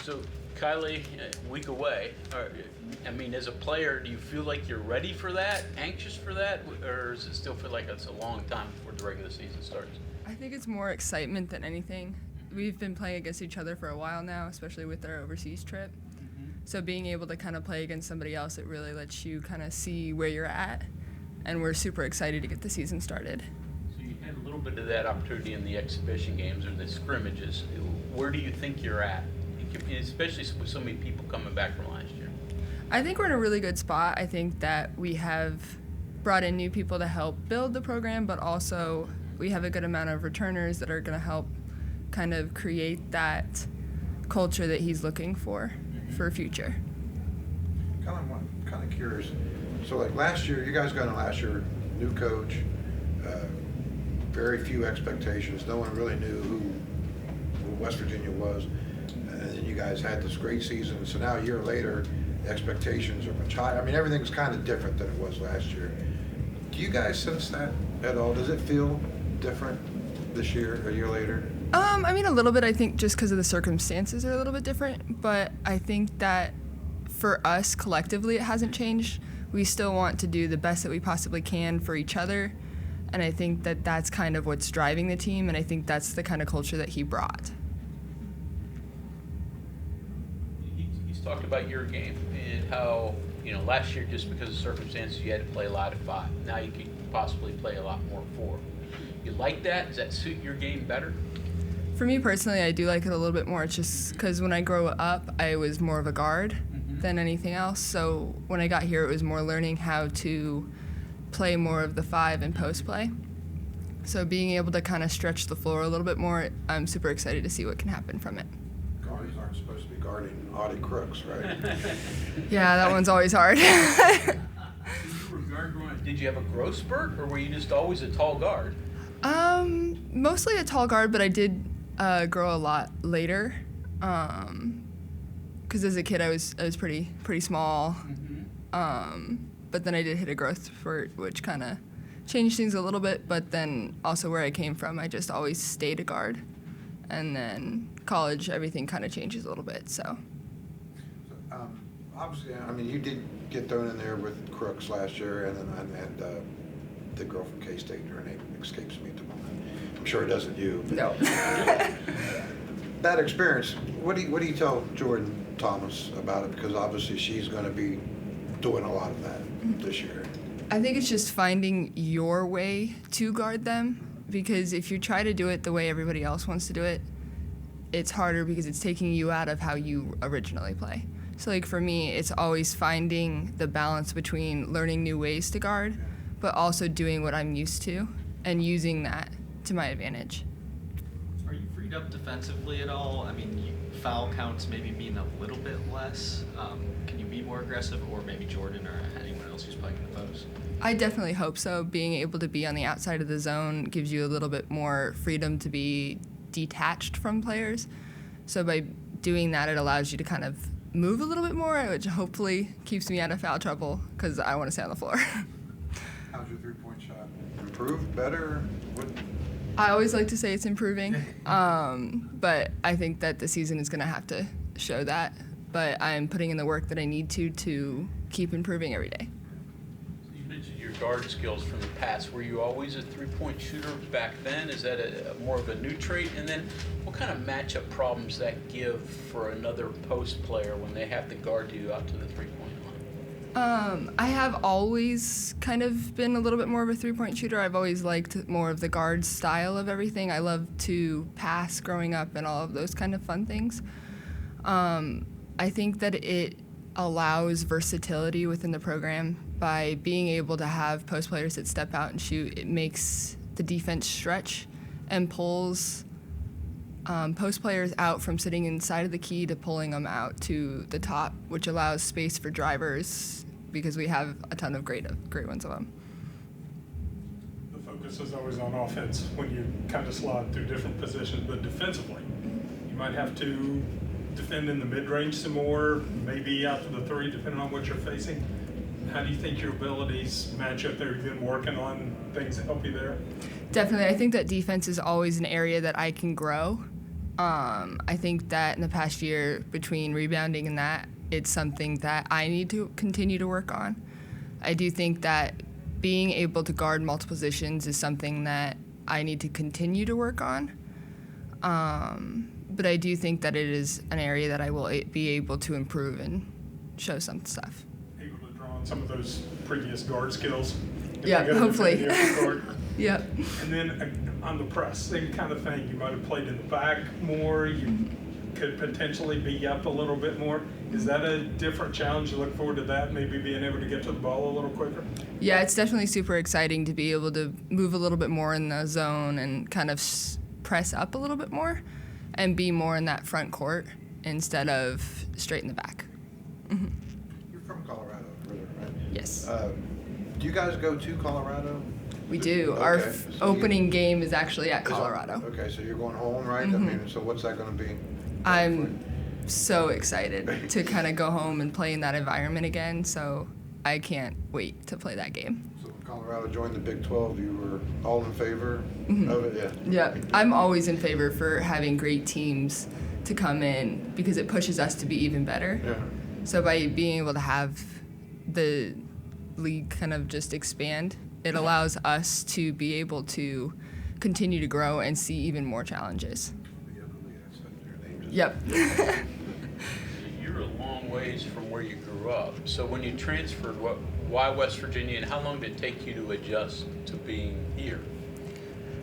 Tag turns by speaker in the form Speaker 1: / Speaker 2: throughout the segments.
Speaker 1: So, Kylee, a week away. As a player, do you feel like you're ready for that, anxious for that, or does it still feel like it's a long time before the regular season starts?
Speaker 2: I think it's more excitement than anything. We've been playing against each other for a while now, especially with our overseas trip. So being able to kind of play against somebody else, it really lets you kind of see where you're at, and we're super excited to get the season started.
Speaker 1: So you had a little bit of that opportunity in the exhibition games or the scrimmages. Where do you think you're at, especially with so many people coming back from last year?
Speaker 2: I think we're in a really good spot. I think that we have brought in new people to help build the program, but also we have a good amount of returners that are going to help kind of create that culture that he's looking for future.
Speaker 3: I'm kind of curious. So like last year, you guys got in last year, new coach, very few expectations. No one really knew who West Virginia was. And then you guys had this great season. So now a year later, the expectations are much higher. I mean, everything's kind of different than it was last year. Do you guys sense that at all? Does it feel different this year, a year later?
Speaker 2: A little bit. I think just because of the circumstances are a little bit different, but I think that for us collectively it hasn't changed. We still want to do the best that we possibly can for each other, and I think that that's kind of what's driving the team, and I think that's the kind of culture that he brought.
Speaker 1: He's talked about your game and how, last year just because of circumstances you had to play a lot at 5. Now you can possibly play a lot more 4. You like that? Does that suit your game better?
Speaker 2: For me personally, I do like it a little bit more. It's just because when I grew up, I was more of a guard than anything else. So when I got here, it was more learning how to play more of the 5 and post play. So being able to kind of stretch the floor a little bit more, I'm super excited to see what can happen from it.
Speaker 3: Guardians aren't supposed to be guarding Audie Crooks, right?
Speaker 2: Yeah, that one's always hard.
Speaker 1: Did you have a growth spurt, or were you just always a tall guard?
Speaker 2: Mostly a tall guard, but I did grow a lot later. Because as a kid I was pretty small. But then I did hit a growth spurt, which kind of changed things a little bit. But then also where I came from, I just always stayed a guard. And then college, everything kind of changes a little bit. So.
Speaker 3: Obviously, you did get thrown in there with Crooks last year, and the girl from K-State, her name escapes me at the moment. I'm sure it doesn't you.
Speaker 2: No.
Speaker 3: That experience, what do you tell Jordan Thomas about it? Because obviously she's going to be doing a lot of that this year.
Speaker 2: I think it's just finding your way to guard them, because if you try to do it the way everybody else wants to do it, it's harder because it's taking you out of how you originally play. So like for me, it's always finding the balance between learning new ways to guard, but also doing what I'm used to and using that to my advantage.
Speaker 4: Are you freed up defensively at all? Foul counts maybe being a little bit less. Can you be more aggressive, or maybe Jordan or anyone else who's playing in the post?
Speaker 2: I definitely hope so. Being able to be on the outside of the zone gives you a little bit more freedom to be detached from players. So by doing that, it allows you to kind of move a little bit more, which hopefully keeps me out of foul trouble because I want to stay on the floor.
Speaker 3: How's your three-point shot? Improved? Better? What?
Speaker 2: I always like to say it's improving, but I think that the season is going to have to show that. But I'm putting in the work that I need to keep improving every day.
Speaker 1: You mentioned your guard skills from the past. Were you always a three-point shooter back then? Is that a more of a new trait? And then what kind of matchup problems that give for another post player when they have to guard you out to the three-point line?
Speaker 2: I have always kind of been a little bit more of a three-point shooter. I've always liked more of the guard style of everything. I love to pass growing up and all of those kind of fun things. I think that it allows versatility within the program. By being able to have post players that step out and shoot, it makes the defense stretch and pulls post players out from sitting inside of the key to pulling them out to the top, which allows space for drivers because we have a ton of great ones of them.
Speaker 5: The focus is always on offense when you kind of slide through different positions, but defensively, you might have to defend in the mid-range some more, maybe out to the three, depending on what you're facing. How do you think your abilities match up there? You've been working on things that help you there?
Speaker 2: Definitely. I think that defense is always an area that I can grow. I think that in the past year, between rebounding and that, it's something that I need to continue to work on. I do think that being able to guard multiple positions is something that I need to continue to work on. But I do think that it is an area that I will be able to improve and show some stuff.
Speaker 5: Able to draw on some of those previous guard skills. if
Speaker 2: Yeah,
Speaker 5: you're gonna
Speaker 2: hopefully.
Speaker 5: defend your guard.
Speaker 2: Yep.
Speaker 5: And then on the press, same kind of thing. You might have played in the back more. You could potentially be up a little bit more. Is that a different challenge? You look forward to that, maybe being able to get to the ball a little quicker?
Speaker 2: Yeah, it's definitely super exciting to be able to move a little bit more in the zone and kind of press up a little bit more and be more in that front court instead of straight in the back. Mm-hmm.
Speaker 3: You're from Colorado, right?
Speaker 2: Yes.
Speaker 3: Do you guys go to Colorado?
Speaker 2: We do.
Speaker 3: Okay.
Speaker 2: Our
Speaker 3: So
Speaker 2: opening game is actually at
Speaker 3: Is that-
Speaker 2: Colorado.
Speaker 3: Okay, so you're going home, right? I
Speaker 2: Mhm.
Speaker 3: mean, so what's that gonna be?
Speaker 2: I'm so excited to kind of go home and play in that environment again, so I can't wait to play that game.
Speaker 3: So when Colorado joined the Big 12, you were all in favor
Speaker 2: Mhm.
Speaker 3: of it, yeah?
Speaker 2: Yeah, I'm always in favor for having great teams to come in because it pushes us to be even better.
Speaker 3: Yeah.
Speaker 2: So by being able to have the league kind of just expand, it allows us to be able to continue to grow and see even more challenges. Yep.
Speaker 1: You're a long ways from where you grew up. So when you transferred, why West Virginia, and how long did it take you to adjust to being here?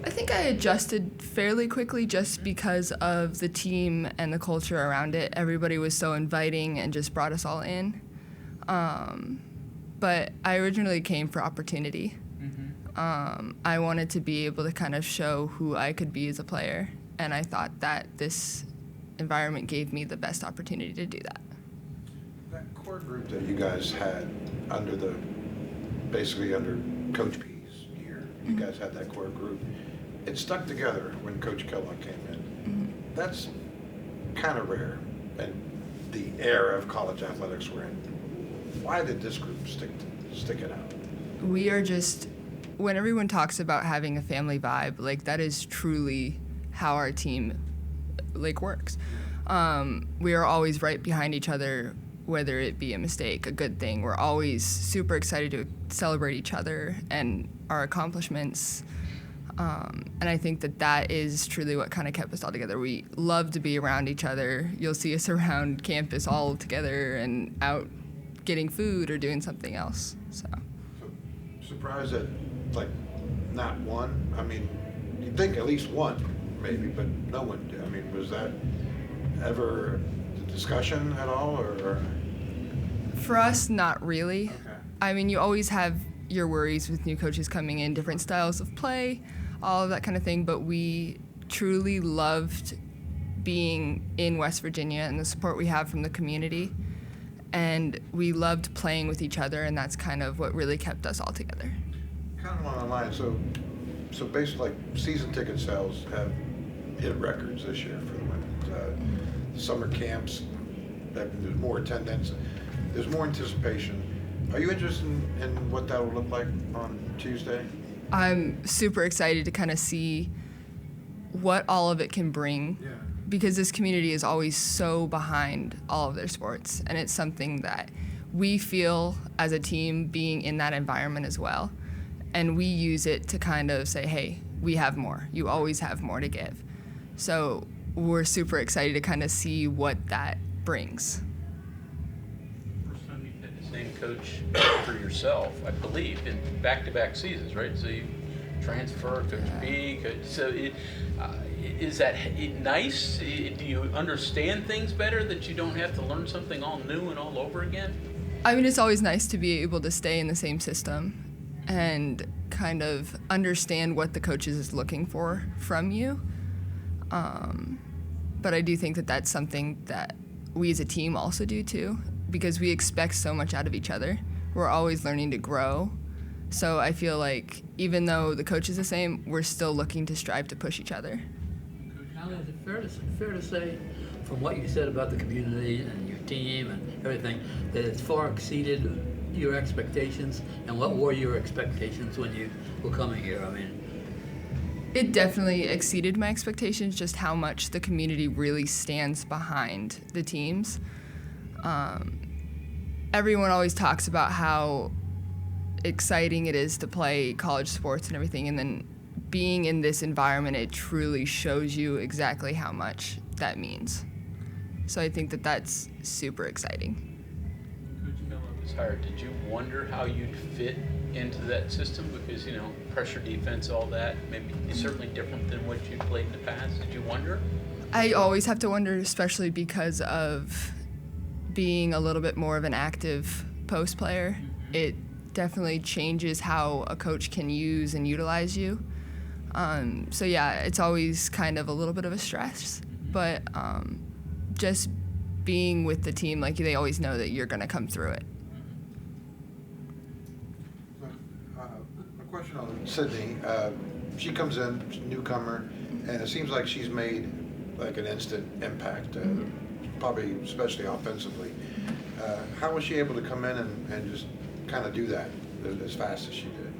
Speaker 2: I think I adjusted fairly quickly just because of the team and the culture around it. Everybody was so inviting and just brought us all in. But I originally came for opportunity. I wanted to be able to kind of show who I could be as a player, and I thought that this environment gave me the best opportunity to do that.
Speaker 3: That core group that you guys had basically under Coach P's year, you guys had that core group. It stuck together when Coach Kellogg came in. That's kind of rare in the era of college athletics we're in. Why did this group stick it out?
Speaker 2: We are just, when everyone talks about having a family vibe, like that is truly how our team works. We are always right behind each other, whether it be a mistake, a good thing. We're always super excited to celebrate each other and our accomplishments. And I think that is truly what kind of kept us all together. We love to be around each other. You'll see us around campus all together and out getting food or doing something else. So
Speaker 3: Surprised that, not one? I mean, you'd think at least one, maybe, but no one did. I mean, was that ever the discussion at all, or?
Speaker 2: for us, not really.
Speaker 3: Okay.
Speaker 2: I mean, you always have your worries with new coaches coming in, different styles of play, all of that kind of thing, but we truly loved being in West Virginia and the support we have from the community. And we loved playing with each other, and that's kind of what really kept us all together.
Speaker 3: Kind of on the line, so basically, season ticket sales have hit records this year for the women. Summer camps, there's more attendance, there's more anticipation. Are you interested in what that will look like on Tuesday?
Speaker 2: I'm super excited to kind of see what all of it can bring.
Speaker 3: Yeah.
Speaker 2: Because this community is always so behind all of their sports, and it's something that we feel as a team being in that environment as well, and we use it to kind of say, hey, we have more. You always have more to give. So we're super excited to kind of see what that brings.
Speaker 1: First time you've had the same coach for yourself, I believe, in back-to-back seasons, right? So you transfer, Coach B, so is that nice? Do you understand things better, that you don't have to learn something all new and all over again?
Speaker 2: I mean, it's always nice to be able to stay in the same system and kind of understand what the coach is looking for from you. But I do think that that's something that we as a team also do too, because we expect so much out of each other. We're always learning to grow. So I feel like even though the coach is the same, we're still looking to strive to push each other.
Speaker 6: Kylee, is it fair to say, from what you said about the community and your team and everything, that it's far exceeded your expectations? And what were your expectations when you were coming here? I mean,
Speaker 2: It definitely exceeded my expectations, just how much the community really stands behind the teams. Everyone always talks about how exciting it is to play college sports and everything, and then being in this environment, it truly shows you exactly how much that means. So I think that that's super exciting.
Speaker 1: Coach Miller was hired. Did you wonder how you'd fit into that system? Because, pressure defense, all that, maybe it's certainly different than what you played in the past. Did you wonder?
Speaker 2: I always have to wonder, especially because of being a little bit more of an active post player. It definitely changes how a coach can use and utilize you. So yeah, it's always kind of a little bit of a stress, but just being with the team, like they always know that you're gonna come through it.
Speaker 3: A question on Sydney. She comes in, she's a newcomer, and it seems like she's made like an instant impact, probably especially offensively. How was she able to come in and just kind of do that as fast as she did?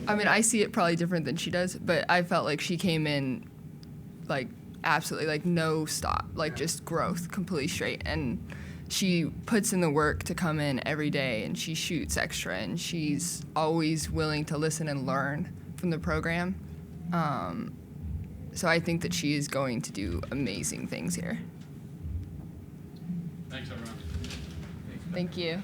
Speaker 2: I mean, I see it probably different than she does, but I felt like she came in like absolutely like no stop, like just growth completely straight. And she puts in the work to come in every day, and she shoots extra, and she's always willing to listen and learn from the program. So I think that she is going to do amazing things here.
Speaker 5: Thanks, everyone.
Speaker 2: Thank you.